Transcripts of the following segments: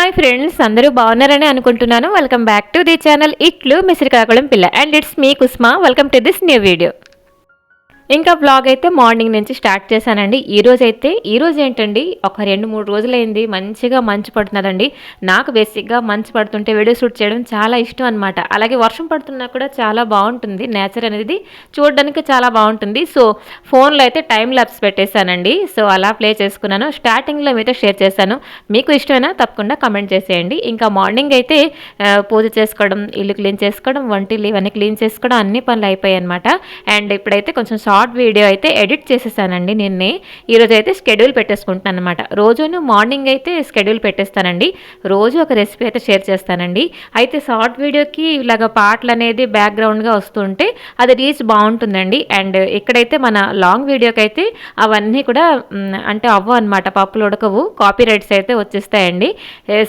Hi friends, అందరూ బాగున్నారని అనుకుంటున్నాను. Welcome back to the channel ఇట్లు మిసిరికాకుళం పిల్ల and it's me Kusma. Welcome to this new video. ఇంకా వ్లాగ్ అయితే మార్నింగ్ నుంచి స్టార్ట్ చేశానండి. ఈరోజు ఏంటండి, ఒక 2-3 రోజులైంది మంచిగా మంచు పడుతున్నదండి. నాకు బేసిక్గా మంచు పడుతుంటే వీడియో షూట్ చేయడం చాలా ఇష్టం అనమాట. అలాగే వర్షం పడుతున్నా కూడా చాలా బాగుంటుంది, నేచర్ అనేది చూడడానికి చాలా బాగుంటుంది. సో ఫోన్లో అయితే టైం ల్యాప్స్ పెట్టేశానండి. సో అలా ప్లే చేసుకున్నాను. స్టార్టింగ్లో మీతో షేర్ చేశాను. మీకు ఇష్టమైనా తప్పకుండా కమెంట్ చేసేయండి. ఇంకా మార్నింగ్ అయితే పూజ చేసుకోవడం, ఇల్లు క్లీన్ చేసుకోవడం, వంటిల్లు ఇవన్నీ క్లీన్ చేసుకోవడం, అన్ని పనులు అయిపోయాయి అనమాట. అండ్ ఇప్పుడైతే కొంచెం షార్ట్ వీడియో అయితే ఎడిట్ చేసేసానండి నిన్నే. ఈరోజు అయితే స్కెడ్యూల్ పెట్టేసుకుంటాను అనమాట. రోజును మార్నింగ్ అయితే స్కెడ్యూల్ పెట్టేస్తానండి. రోజు ఒక రెసిపీ అయితే షేర్ చేస్తానండి. అయితే షార్ట్ వీడియోకి ఇలాగ పాటలు అనేది బ్యాక్గ్రౌండ్గా వస్తుంటే అది రీచ్ బాగుంటుందండి. అండ్ ఇక్కడైతే మన లాంగ్ వీడియోకి అయితే అవన్నీ కూడా అంటే అవ్వవు అనమాట, పప్పులు ఉడకవు, కాపీ రైట్స్ అయితే వచ్చేస్తాయండి.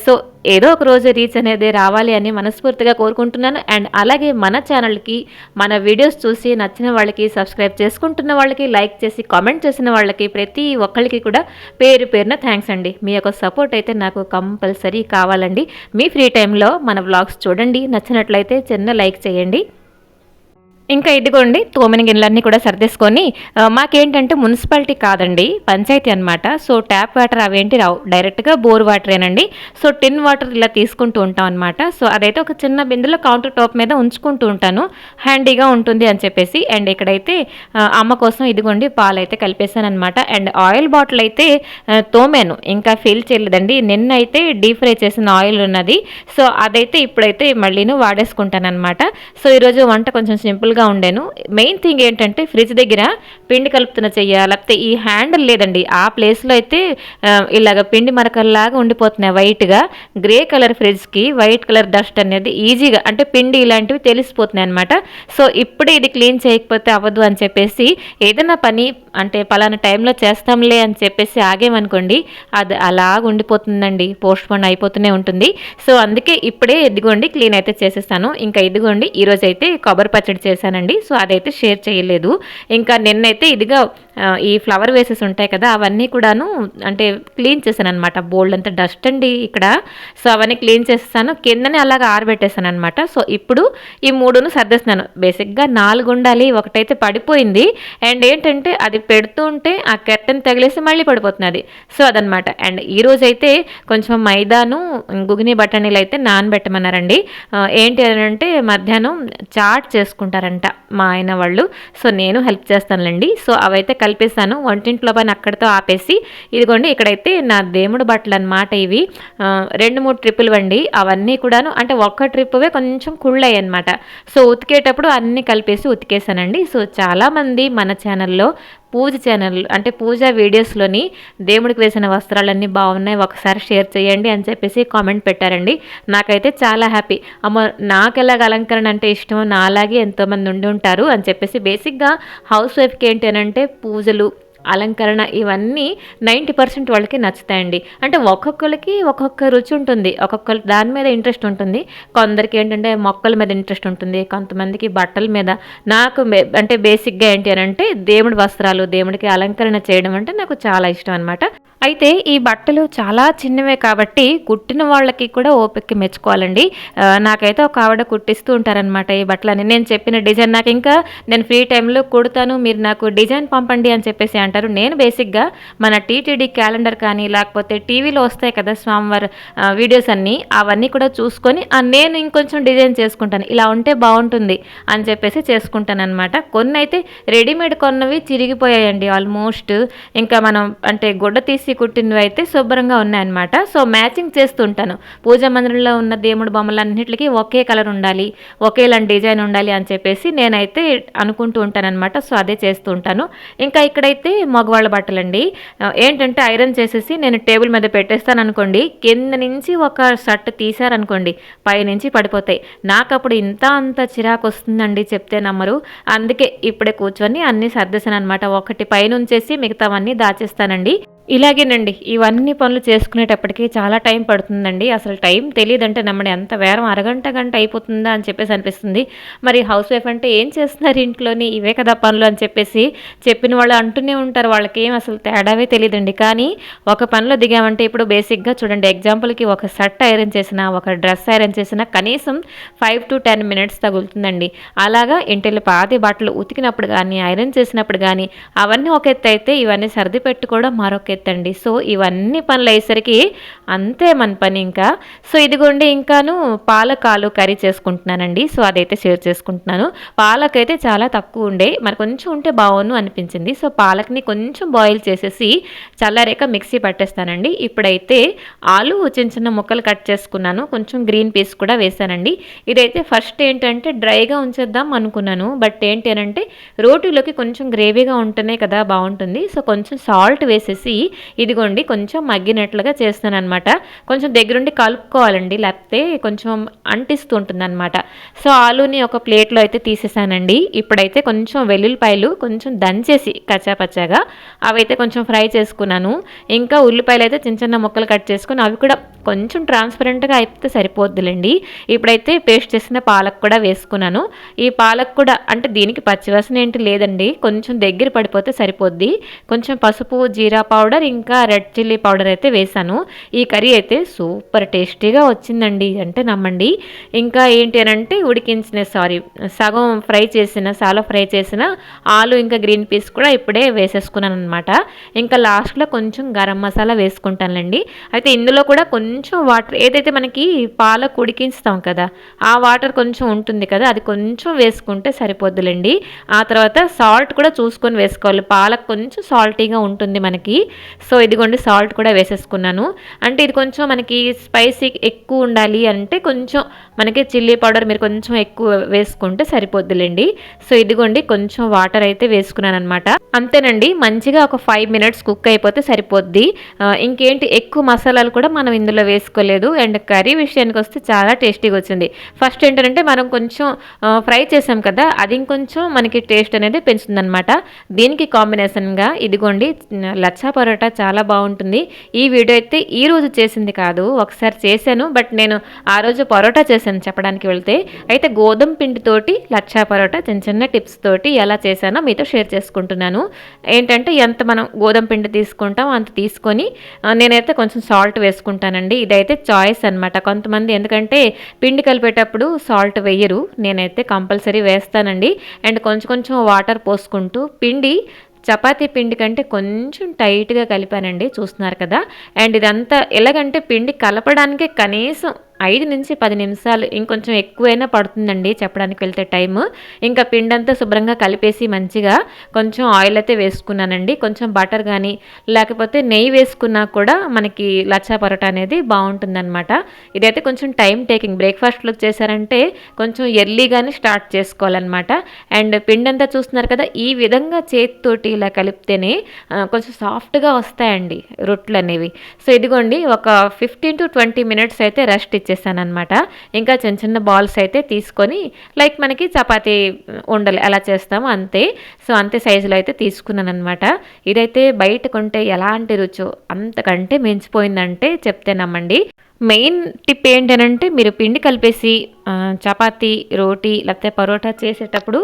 సో ఏదో ఒక రోజు రీచ్ అనేది రావాలి అని మనస్ఫూర్తిగా కోరుకుంటున్నాను. అండ్ అలాగే మన ఛానల్కి మన వీడియోస్ చూసి నచ్చిన వాళ్ళకి, సబ్స్క్రైబ్ చేసుకుంటున్న వాళ్ళకి, లైక్ చేసి కామెంట్ చేసిన వాళ్ళకి, ప్రతి ఒక్కరికి కూడా పేరు పేరున థ్యాంక్స్ అండి. మీ యొక్క సపోర్ట్ అయితే నాకు కంపల్సరీ కావాలండి. మీ ఫ్రీ టైంలో మన వ్లాగ్స్ చూడండి, నచ్చినట్లయితే చిన్న లైక్ చేయండి. ఇంకా ఇదిగోండి, తోమిన గిన్నెలన్నీ కూడా సర్దేసుకొని, మాకేంటంటే మున్సిపాలిటీ కాదండి, పంచాయతీ అనమాట. సో ట్యాప్ వాటర్ అవేంటి రావు, డైరెక్ట్గా బోర్ వాటరేనండి. సో టిన్ వాటర్ ఇలా తీసుకుంటూ ఉంటాం అనమాట. సో అదైతే ఒక చిన్న బిందులో కౌంటర్ టాప్ మీద ఉంచుకుంటూ ఉంటాను, హ్యాండీగా ఉంటుంది అని చెప్పేసి. అండ్ ఇక్కడైతే అమ్మ కోసం ఇదిగోండి పాలు అయితే కలిపేశాను అనమాట. అండ్ ఆయిల్ బాటిల్ అయితే తోమాను, ఇంకా ఫిల్ చేయలేదండి. నిన్న అయితే డీప్ ఫ్రై చేసిన ఆయిల్ ఉన్నది. సో అదైతే ఇప్పుడైతే మళ్ళీను వాడేసుకుంటాను అనమాట. సో ఈరోజు వంట కొంచెం సింపుల్గా ఉండేను. మెయిన్ థింగ్ ఏంటంటే ఫ్రిడ్జ్ దగ్గర పిండి కలుపుతున్న చెయ్య, లేకపోతే ఈ హ్యాండిల్ లేదండి, ఆ ప్లేస్లో అయితే ఇలాగ పిండి మరకల్లాగా ఉండిపోతున్నాయి వైట్గా. గ్రే కలర్ ఫ్రిడ్జ్కి వైట్ కలర్ డస్ట్ అనేది ఈజీగా, అంటే పిండి ఇలాంటివి తెలిసిపోతున్నాయి అనమాట. సో ఇప్పుడే ఇది క్లీన్ చేయకపోతే అవ్వదు అని చెప్పేసి, ఏదైనా పని అంటే పలానా టైంలో చేస్తాంలే అని చెప్పేసి ఆగేమనుకోండి, అది అలాగ ఉండిపోతుందండి, పోస్ట్ పోన్ అయిపోతూనే ఉంటుంది. సో అందుకే ఇప్పుడే ఇదిగోండి క్లీన్ అయితే చేసేస్తాను. ఇంకా ఇదిగోండి ఈరోజు అయితే కొబ్బరి పచ్చడి చేశానండి. సో అదైతే షేర్ చేయలేదు. ఇంకా నిన్నైతే ఇదిగా ఈ ఫ్లవర్ వేసెస్ ఉంటాయి కదా, అవన్నీ కూడాను అంటే క్లీన్ చేశాను అనమాట. బోల్డ్ అంతా డస్ట్ అండి ఇక్కడ. సో అవన్నీ క్లీన్ చేసేసాను, కిందనే అలాగ ఆరబెట్టేసాను అనమాట. సో ఇప్పుడు ఈ 3ను సర్దేస్తున్నాను. బేసిక్గా 4 ఉండాలి, ఒకటైతే పడిపోయింది. అండ్ ఏంటంటే అది పెడుతూ ఉంటే ఆ కెర్టెన్ తగిలేసి మళ్ళీ పడిపోతున్నది. సో అదనమాట. అండ్ ఈరోజు అయితే కొంచెం మైదాను, గుగిని బఠానీలు అయితే నానబెట్టమన్నారండి. ఏంటి అని అంటే మధ్యాహ్నం చాట్ చేసుకుంటారంట మా ఆయన వాళ్ళు. సో నేను హెల్ప్ చేస్తానులేండి. సో అవైతే కలిపేసాను. వంటింట్లో పని అక్కడితో ఆపేసి, ఇదిగోండి ఇక్కడైతే నా దేవుడు బట్టలు అనమాట. ఇవి 2-3 ట్రిప్పులు వండి, అవన్నీ కూడాను అంటే ఒక్క ట్రిప్పువే కొంచెం కుళ్ళాయి అనమాట. సో ఉతికేటప్పుడు అన్నీ కలిపేసి ఉతికేసానండి. సో చాలామంది మన ఛానల్లో అంటే పూజ వీడియోస్లోని దేవుడికి వేసిన వస్త్రాలన్నీ బాగున్నాయి, ఒకసారి షేర్ చేయండి అని చెప్పేసి కామెంట్ పెట్టారండి. నాకైతే చాలా హ్యాపీ. అమ్మ నాకు ఎలాగ అలంకరణ అంటే ఇష్టమో నాలాగే ఎంతోమంది ఉండి ఉంటారు అని చెప్పేసి. బేసిక్గా హౌస్ వైఫ్కి ఏంటి అని అంటే పూజలు, అలంకరణ ఇవన్నీ 90% వాళ్ళకి నచ్చుతాయండి. అంటే ఒక్కొక్కరికి ఒక్కొక్క రుచి ఉంటుంది, ఒక్కొక్కరికి దాని మీద ఇంట్రెస్ట్ ఉంటుంది. కొందరికి ఏంటంటే మొక్కల మీద ఇంట్రెస్ట్ ఉంటుంది, కొంతమందికి బట్టల మీద. నాకు అంటే బేసిక్గా ఏంటి అని అంటే దేవుడి వస్త్రాలు, దేవుడికి అలంకరణ చేయడం అంటే నాకు చాలా ఇష్టం అనమాట. అయితే ఈ బట్టలు చాలా చిన్నవే కాబట్టి కుట్టిన వాళ్ళకి కూడా ఓపిక మెచ్చుకోవాలండి. నాకైతే ఒక ఆవిడ కుట్టిస్తూ ఉంటారనమాట ఈ బట్టలని. నేను చెప్పిన డిజైన్, నాకు ఇంకా నేను ఫ్రీ టైంలో కుడతాను, మీరు నాకు డిజైన్ పంపండి అని చెప్పేసి అంటారు. నేను బేసిక్గా మన టీటీడీ క్యాలెండర్ కానీ, లేకపోతే టీవీలో వస్తాయి కదా స్వామివారి వీడియోస్ అన్నీ, అవన్నీ కూడా చూసుకొని నేను ఇంకొంచెం డిజైన్ చేసుకుంటాను, ఇలా ఉంటే బాగుంటుంది అని చెప్పేసి చేసుకుంటాను అనమాట. కొన్ని అయితే రెడీమేడ్ కొన్నవి చిరిగిపోయాయండి ఆల్మోస్ట్. ఇంకా మనం అంటే గుడ్డ తీసి కుట్టినవి అయితే శుభ్రంగా ఉన్నాయన్నమాట. సో మ్యాచింగ్ చేస్తుంటాను. పూజా మందిరంలో ఉన్న దేవుడు బొమ్మలన్నింటికి ఒకే కలర్ ఉండాలి, ఒకేలాంటి డిజైన్ ఉండాలి అని చెప్పేసి నేనైతే అనుకుంటూ ఉంటానన్నమాట. సో అదే చేస్తూ ఉంటాను. ఇంకా ఇక్కడైతే మగవాళ్ళ బట్టలండి. ఏంటంటే ఐరన్ చేసేసి నేను టేబుల్ మీద పెట్టేస్తాను అనుకోండి, కింద నుంచి ఒక షర్ట్ తీసారనుకోండి పైనుంచి పడిపోతాయి. నాకు అప్పుడు అంత చిరాకు వస్తుందండి, చెప్తే నమ్మరు. అందుకే ఇప్పుడే కూర్చొని అన్నీ సర్దేశాను అనమాట. ఒకటి పైన ఉంచేసి మిగతావన్నీ దాచేస్తానండి. ఇలాగేనండి. ఇవన్నీ పనులు చేసుకునేటప్పటికి చాలా టైం పడుతుందండి. అసలు టైం తెలీదంటే నమ్మండి. ఎంత వేరం అరగంట, గంట అయిపోతుందా అని చెప్పేసి అనిపిస్తుంది. మరి హౌస్ వైఫ్ అంటే ఏం చేస్తున్నారు ఇంట్లోని? ఇవే కదా పనులు అని చెప్పేసి చెప్పిన వాళ్ళు అంటూనే ఉంటారు. వాళ్ళకేం అసలు తేడావే తెలీదండి. కానీ ఒక పనిలో దిగామంటే ఇప్పుడు బేసిక్‌గా చూడండి ఎగ్జాంపుల్‌కి ఒక షర్ట్ ఐరన్ చేసినా, ఒక డ్రెస్ ఐరన్ చేసినా కనీసం 5-10 మినిట్స్ తగులుతుందండి. అలాగా ఇంటిల్లి పాది బట్టలు ఉతికినప్పుడు గానీ, ఐరన్ చేసినప్పుడు గానీ అవన్నీ ఒక ఎత్తయితే ఇవన్నీ సర్ది పెట్టుకోవడం మరొక ఎత్తండి. సో ఇవన్నీ పనులు అయ్యేసరికి అంతే మన పని ఇంకా. సో ఇదిగోండి ఇంకాను పాలకాలు కర్రీ చేసుకుంటున్నానండి. సో అదైతే షేర్ చేసుకుంటున్నాను. పాలకైతే చాలా తక్కువ ఉండే మరి కొంచెం ఉంటే బాగుండు అనిపించింది. సో పాలక్ని కొంచెం బాయిల్ చేసేసి చల్లారాక మిక్సీ పట్టేస్తానండి. ఇప్పుడైతే ఆలు చిన్న చిన్న ముక్కలు కట్ చేసుకున్నాను. కొంచెం గ్రీన్ పీస్ కూడా వేసానండి. ఇదైతే ఫస్ట్ ఏంటంటే డ్రైగా ఉంచేద్దాం అనుకున్నాను. బట్ ఏంటి అంటే రోటీలోకి కొంచెం గ్రేవీగా ఉంటేనే కదా బాగుంటుంది. సో కొంచెం సాల్ట్ వేసేసి ఇదిగోండి కొంచెం మగ్గినట్లుగా చేస్తానన్నమాట. కొంచెం దగ్గరుండి కలుపుకోవాలండి, లేకపోతే కొంచెం అంటిస్తూ ఉంటుందన్నమాట. సో ఆలూని ఒక ప్లేట్లో అయితే తీసేసానండి. ఇప్పుడైతే కొంచెం వెల్లుల్లిపాయలు కొంచెం దంచేసి కచ్చాపచ్చాగా అవైతే కొంచెం ఫ్రై చేసుకున్నాను. ఇంకా ఉల్లిపాయలు అయితే చిన్న చిన్న ముక్కలు కట్ చేసుకుని అవి కూడా కొంచెం ట్రాన్స్పరెంట్గా అయిపోతే సరిపోద్దులేండి. ఇప్పుడైతే పేస్ట్ చేసిన పాలక్ కూడా వేసుకున్నాను. ఈ పాలక్ కూడా అంటే దీనికి పచ్చివాసన ఏంటి లేదండి, కొంచెం దగ్గర పడిపోతే సరిపోద్ది. కొంచెం పసుపు, జీరా పౌడర్ ఇంకా రెడ్ చిల్లీ పౌడర్ అయితే వేసాను. ఈ కర్రీ అయితే సూపర్ టేస్టీగా వచ్చిందండి, అంటే నమ్మండి. ఇంకా ఏంటి అని అంటే సగం ఫ్రై చేసిన సాలో ఫ్రై చేసిన ఆలు ఇంకా గ్రీన్ పీస్ కూడా ఇప్పుడే వేసేసుకున్నాను అనమాట. ఇంకా లాస్ట్లో కొంచెం గరం మసాలా వేసుకుంటానులేండి. అయితే ఇందులో కూడా కొంచెం వాటర్ ఏదైతే మనకి పాలకు ఉడికిస్తాం కదా ఆ వాటర్ కొంచెం ఉంటుంది కదా అది కొంచెం వేసుకుంటే సరిపోద్దులేండి. ఆ తర్వాత సాల్ట్ కూడా చూసుకొని వేసుకోవాలి. పాలకు కొంచెం సాల్టీగా ఉంటుంది మనకి. సో ఇదిగోండి సాల్ట్ కూడా వేసేసుకున్నాను. అంటే ఇది కొంచెం మనకి స్పైసీ ఎక్కువ ఉండాలి అంటే కొంచెం మనకి చిల్లీ పౌడర్ మీరు కొంచెం ఎక్కువ వేసుకుంటే సరిపోద్దులేండి. సో ఇదిగోండి కొంచెం వాటర్ అయితే వేసుకున్నాను అనమాట. అంతేనండి, మంచిగా ఒక 5 మినిట్స్ కుక్ అయిపోతే సరిపోద్ది. ఇంకేంటి ఎక్కువ మసాలాలు కూడా మనం ఇందులో వేసుకోలేదు. అండ్ కర్రీ విషయానికి వస్తే చాలా టేస్టీగా వచ్చింది. ఫస్ట్ ఏంటంటే మనం కొంచెం ఫ్రై చేసాం కదా అది ఇంకొంచెం మనకి టేస్ట్ అనేది పెంచుతుందనమాట. దీనికి కాంబినేషన్గా ఇదిగోండి లచ్చా పరోటా చాలా బాగుంటుంది. ఈ వీడియో అయితే ఈ రోజు చేసింది కాదు, ఒకసారి చేశాను. బట్ నేను ఆ రోజు పరోటా చేశాను చెప్పడానికి వెళ్తే. అయితే గోధుమ పిండితోటి లచ్చా పరోటా చిన్న చిన్న టిప్స్ తోటి ఎలా చేశానో మీతో షేర్ చేసుకుంటున్నాను. ఏంటంటే ఎంత మనం గోధుమ పిండి తీసుకుంటాం అంత తీసుకొని నేనైతే కొంచెం సాల్ట్ వేసుకుంటానండి. ఇదైతే చాయిస్ అనమాట. కొంతమంది ఎందుకంటే పిండి కలిపేటప్పుడు సాల్ట్ వేయరు, నేనైతే కంపల్సరీ వేస్తానండి. అండ్ కొంచెం కొంచెం వాటర్ పోసుకుంటూ పిండి చపాతీ పిండి కంటే కొంచెం టైట్గా కలిపానండి, చూస్తున్నారు కదా. అండ్ ఇదంతా ఎలాగంటే పిండి కలపడానికే కనీసం 5-10 నిమిషాలు ఇంకొంచెం ఎక్కువైనా పడుతుందండి చెప్పడానికి వెళ్తే టైము. ఇంకా పిండంతా శుభ్రంగా కలిపేసి మంచిగా కొంచెం ఆయిల్ అయితే వేసుకున్నానండి. కొంచెం బటర్ కానీ లేకపోతే నెయ్యి వేసుకున్నా కూడా మనకి లచ్చా పరోటా అనేది బాగుంటుందన్నమాట. ఇదైతే కొంచెం టైం టేకింగ్. బ్రేక్ఫాస్ట్లో చేశారంటే కొంచెం ఎర్లీగానే స్టార్ట్ చేసుకోవాలన్నమాట. అండ్ పిండంతా చూస్తున్నారు కదా, ఈ విధంగా చేతితోటి ఇలా కలిపితేనే కొంచెం సాఫ్ట్గా వస్తాయండి రొట్టెలు అనేవి. సో ఇదిగోండి ఒక 15-20 మినిట్స్ అయితే రెస్ట్ ఇచ్చేసానమాట. ఇంకా చిన్న చిన్న బాల్స్ అయితే తీసుకొని లైక్ మనకి చపాతీ ఉండలు ఎలా చేస్తామో అంతే. సో అంతే సైజులో అయితే తీసుకున్నాను అనమాట. ఇదైతే బయట కొంటే ఎలాంటి రుచో అంతకంటే మించిపోయిందంటే చెప్తే నమ్మండి. మెయిన్ టిప్ ఏంటనంటే మీరు పిండి కలిపేసి చపాతీ, రోటీ లేకపోతే పరోటా చేసేటప్పుడు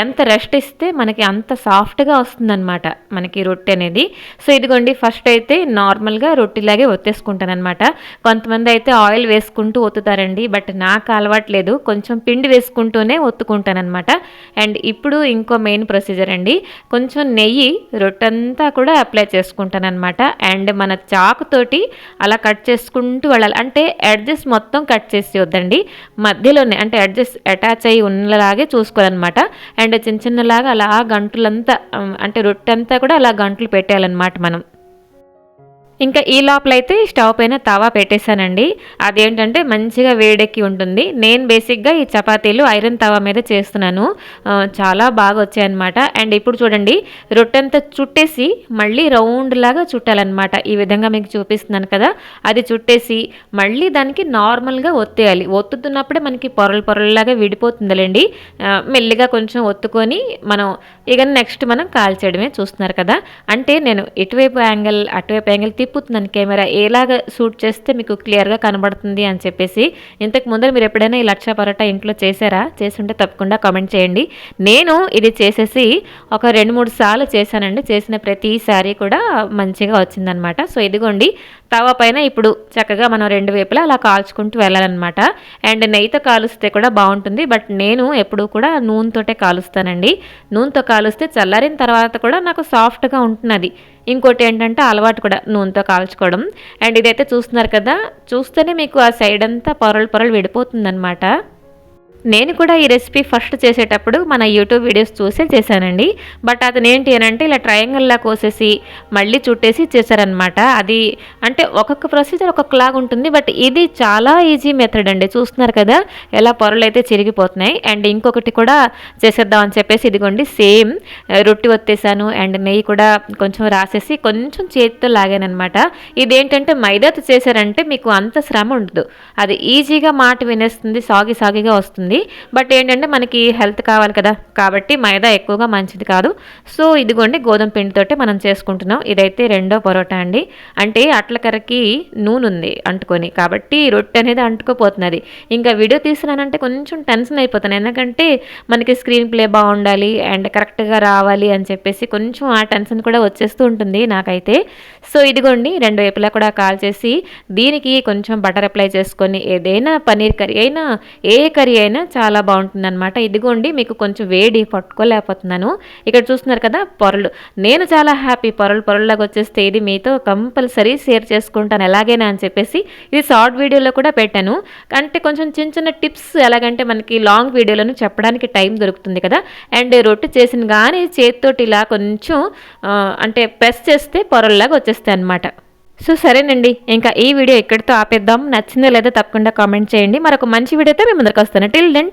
ఎంత రెస్ట్ ఇస్తే మనకి అంత సాఫ్ట్గా వస్తుందన్నమాట మనకి రొట్టె అనేది. సో ఇదిగోండి ఫస్ట్ అయితే నార్మల్గా రొట్టెలాగే ఒత్తేసుకుంటానమాట. కొంతమంది అయితే ఆయిల్ వేసుకుంటూ ఒత్తుతారండి, బట్ నాకు అలవాట్లేదు, కొంచెం పిండి వేసుకుంటూనే ఒత్తుకుంటానమాట. అండ్ ఇప్పుడు ఇంకో మెయిన్ ప్రొసీజర్ అండి, కొంచెం నెయ్యి రొట్టెంతా కూడా అప్లై చేసుకుంటానమాట. అండ్ మన చాకుతోటి అలా కట్ చేసుకుంటూ వెళ్ళాలి. అంటే ఎడ్జెస్ మొత్తం కట్ చేసి వద్దండి, మధ్యలోనే అంటే అటాచ్ అయ్యి ఉన్నలాగే చూసుకోవాలన్నమాట. అండ్ చిన్న చిన్నలాగా అలా గంటులంతా అంటే రొట్టె అంతా కూడా అలా గంటలు పెట్టాలన్నమాట మనం. ఇంకా ఈ లోపలైతే స్టవ్ పైన తవా పెట్టేశానండి. అదేంటంటే మంచిగా వేడెక్కి ఉంటుంది. నేను బేసిక్గా ఈ చపాతీలు ఐరన్ తవా మీద చేస్తున్నాను. చాలా బాగా వచ్చాయన్నమాట. అండ్ ఇప్పుడు చూడండి, రొట్టెంతా చుట్టేసి మళ్ళీ రౌండ్ లాగా చుట్టాలన్నమాట. ఈ విధంగా మీకు చూపిస్తున్నాను కదా, అది చుట్టేసి మళ్ళీ దానికి నార్మల్గా ఒత్తేయాలి. ఒత్తుతున్నప్పుడే మనకి పొరలు పొరల్లాగా విడిపోతుందిలేండి. మెల్లిగా కొంచెం ఒత్తుకొని ఇక నెక్స్ట్ మనం కాల్చేయడమే. చూస్తున్నారు కదా, అంటే నేను ఇటువైపు యాంగిల్ అటువైపు యాంగిల్ తిప్పుతున్నాను కెమెరా, ఎలాగ షూట్ చేస్తే మీకు క్లియర్గా కనబడుతుంది అని చెప్పేసి. ఇంతకు ముందర మీరు ఎప్పుడైనా ఈ లక్ష పరోటా ఇంట్లో చేశారా? చేసుంటే తప్పకుండా కామెంట్ చేయండి. నేను ఇది చేసేసి ఒక 2-3 సార్లు చేశానండి. చేసిన ప్రతిసారి కూడా మంచిగా వచ్చిందనమాట. సో ఇదిగోండి, తవా పైన ఇప్పుడు చక్కగా మనం 2 వైపులా అలా కాల్చుకుంటూ వెళ్ళాలన్నమాట. అండ్ నెయ్యితో కాలుస్తే కూడా బాగుంటుంది, బట్ నేను ఎప్పుడూ కూడా నూనెతోటే కాలుస్తానండి. నూనెతో కాలుస్తే చల్లారిన తర్వాత కూడా నాకు సాఫ్ట్గా ఉంటున్నది. ఇంకోటి ఏంటంటే అలవాటు కూడా నూనెతో కాల్చుకోవడం. అండ్ ఇదైతే చూస్తున్నారు కదా, చూస్తేనే మీకు ఆ సైడ్ అంతా పొరలు పొరలు విడిపోతుందన్నమాట. నేను కూడా ఈ రెసిపీ ఫస్ట్ చేసేటప్పుడు మన యూట్యూబ్ వీడియోస్ చూసే చేశానండి. బట్ అతను ఏంటి అని అంటే ఇలా ట్రయాంగిల్లా కోసేసి మళ్ళీ చుట్టేసి చేశారనమాట. అది అంటే ఒక్కొక్క ప్రొసీజర్ ఒక్కొక్కలాగా ఉంటుంది. బట్ ఇది చాలా ఈజీ మెథడ్ అండి. చూస్తున్నారు కదా ఎలా పొరలు అయితే చిరిగిపోతున్నాయి. అండ్ ఇంకొకటి కూడా చేసేద్దాం అని చెప్పేసి ఇదిగోండి, సేమ్ రొట్టి ఒత్తేసాను. అండ్ నెయ్యి కూడా కొంచెం రాసేసి కొంచెం చేతితో లాగానమాట. ఇదేంటంటే మైదాతో చేశారంటే మీకు అంత శ్రమ ఉండదు. అది ఈజీగా మాట వినేస్తుంది, సాగిగా వస్తుంది. బట్ ఏంటంటే మనకి హెల్త్ కావాలి కదా, కాబట్టి మైదా ఎక్కువగా మంచిది కాదు. సో ఇదిగోండి, గోధుమ పిండితోటే మనం చేసుకుంటున్నాం. ఇదైతే రెండో పరోటా అండి. అంటే అట్లకరకి నూనె ఉంది అంటుకొని, కాబట్టి రొట్టె అనేది అంటుకోపోతున్నది. ఇంకా వీడియో తీసినానంటే కొంచెం టెన్షన్ అయిపోతాను, ఎందుకంటే మనకి స్క్రీన్ ప్లే బాగుండాలి అండ్ కరెక్ట్గా రావాలి అని చెప్పేసి కొంచెం ఆ టెన్షన్ కూడా వచ్చేస్తూ ఉంటుంది నాకైతే. సో ఇదిగోండి, 2 వైపులా కూడా కాల్చేసి దీనికి కొంచెం బటర్ అప్లై చేసుకొని, ఏదైనా పన్నీర్ కర్రీ అయినా ఏ కర్రీ అయినా చాలా బాగుంటుందన్నమాట. ఇదిగోండి, మీకు కొంచెం వేడి పట్టుకోలేకపోతున్నాను. ఇక్కడ చూస్తున్నారు కదా పొరలు. నేను చాలా హ్యాపీ, పొరల్లాగా వచ్చేస్తే ఇది మీతో కంపల్సరీ షేర్ చేసుకుంటాను ఎలాగైనా అని చెప్పేసి. ఇది షార్ట్ వీడియోలో కూడా పెట్టాను. అంటే కొంచెం చిన్న టిప్స్, ఎలాగంటే మనకి లాంగ్ వీడియోలను చెప్పడానికి టైం దొరుకుతుంది కదా. అండ్ రొట్టె చేసిన కానీ చేతితోటి ఇలా కొంచెం అంటే ప్రెస్ చేస్తే పొరల్లాగా వచ్చేస్తాయి అన్నమాట. సో సరేనండి, ఇంకా ఈ వీడియో ఇక్కడితో ఆపేద్దాం. నచ్చిందో లేదో తప్పకుండా కామెంట్ చేయండి. మరొక మంచి వీడియోతో మీ ముందరికి వస్తాను. Till then